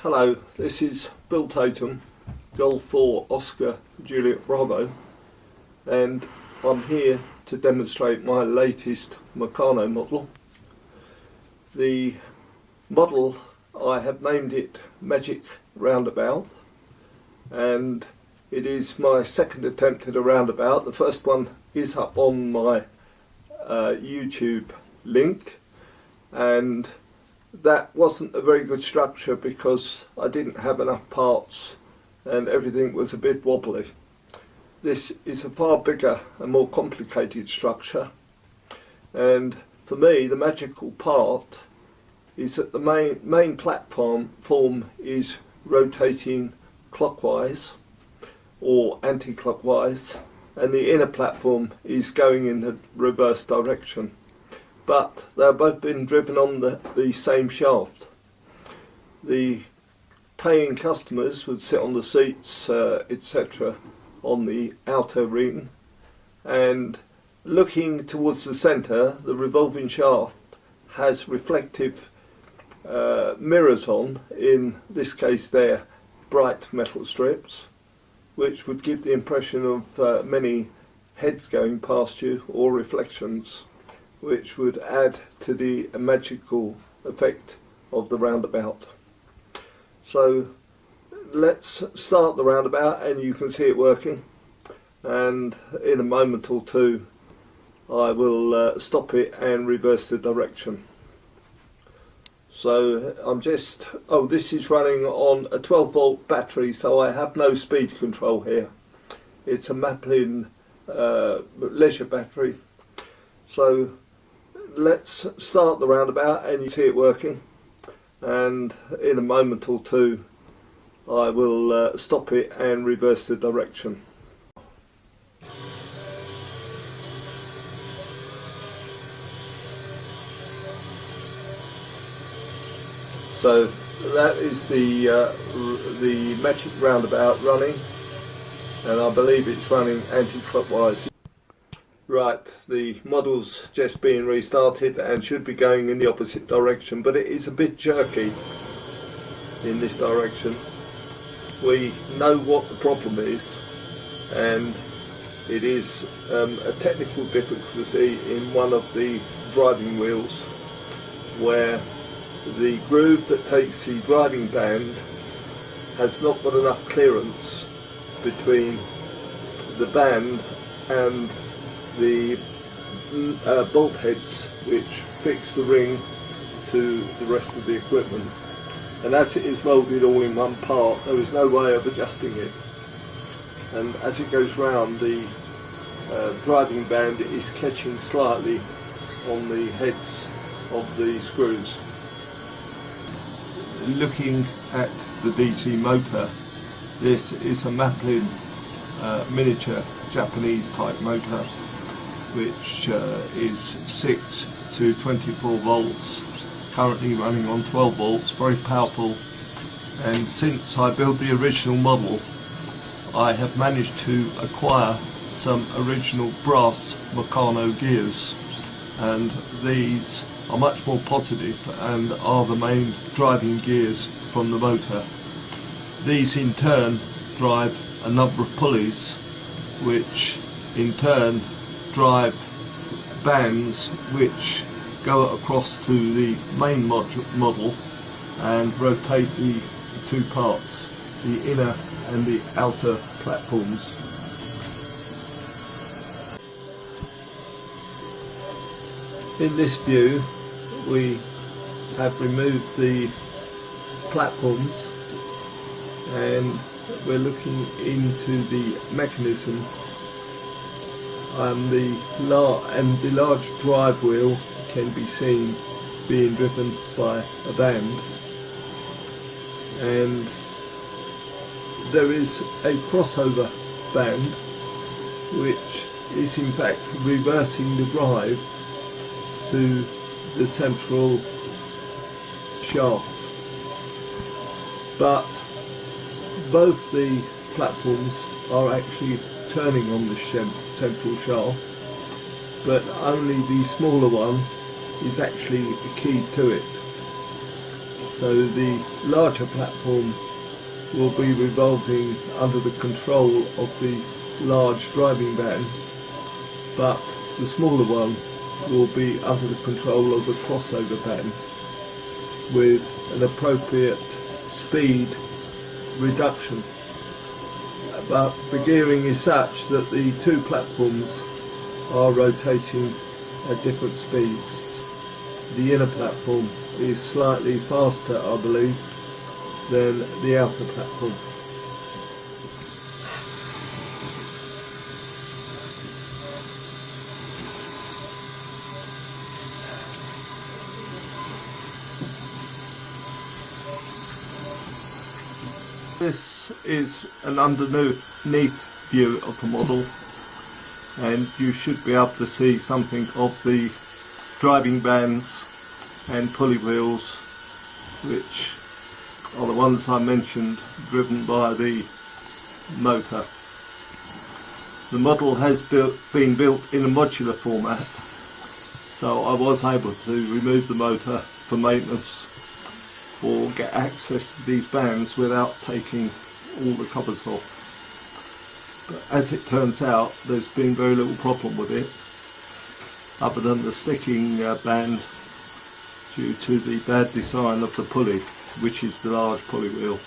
Hello, this is Bill Tatum, Golf 4 Oscar Juliet Bravo, and I'm here to demonstrate my latest Meccano model. The model, I have named it Magic Roundabout, and it is my second attempt at a roundabout. The first one is up on my YouTube link, and that wasn't a very good structure because I didn't have enough parts and everything was a bit wobbly. This is a far bigger and more complicated structure, and for me the magical part is that the main platform is rotating clockwise or anti-clockwise, and the inner platform is going in the reverse direction. But they've both been driven on the same shaft. The paying customers would sit on the seats, etc., on the outer ring, and looking towards the centre, the revolving shaft has reflective mirrors on. In this case they're bright metal strips, which would give the impression of many heads going past you or reflections, which would add to the magical effect of the roundabout. So let's start the roundabout, and you can see it working, and in a moment or two I will stop it and reverse the direction. So this is running on a 12 volt battery, so I have no speed control here. It's a Meccano leisure battery. So let's start the roundabout, and you see it working, and in a moment or two I will stop it and reverse the direction. So that is the magic roundabout running, and I believe it's running anti-clockwise. Right, the model's just being restarted and should be going in the opposite direction, but it is a bit jerky in this direction. We know what the problem is, and it is a technical difficulty in one of the driving wheels, where the groove that takes the driving band has not got enough clearance between the band and the bolt heads which fix the ring to the rest of the equipment, and as it is moulded all in one part, there is no way of adjusting it, and as it goes round, the driving band is catching slightly on the heads of the screws. Looking at the DC motor, this is a Meccano miniature Japanese type motor, which is 6 to 24 volts, currently running on 12 volts, very powerful. And since I built the original model, I have managed to acquire some original brass Meccano gears, and these are much more positive and are the main driving gears from the motor. These in turn drive a number of pulleys, which in turn drive bands which go across to the main model and rotate the two parts, the inner and the outer platforms. In this view we have removed the platforms, and we're looking into the mechanism, and the large drive wheel can be seen being driven by a band, and there is a crossover band which is in fact reversing the drive to the central shaft, but both the platforms are actually turning on the central shaft, but only the smaller one is actually keyed to it. So the larger platform will be revolving under the control of the large driving van, but the smaller one will be under the control of the crossover van with an appropriate speed reduction. But the gearing is such that the two platforms are rotating at different speeds. The inner platform is slightly faster, I believe, than the outer platform. This is an underneath view of the model, and you should be able to see something of the driving bands and pulley wheels, which are the ones I mentioned, driven by the motor. The model has been built in a modular format, so I was able to remove the motor for maintenance or get access to these bands without taking all the covers off. But as it turns out, there's been very little problem with it, other than the sticking band due to the bad design of the pulley, which is the large pulley wheel.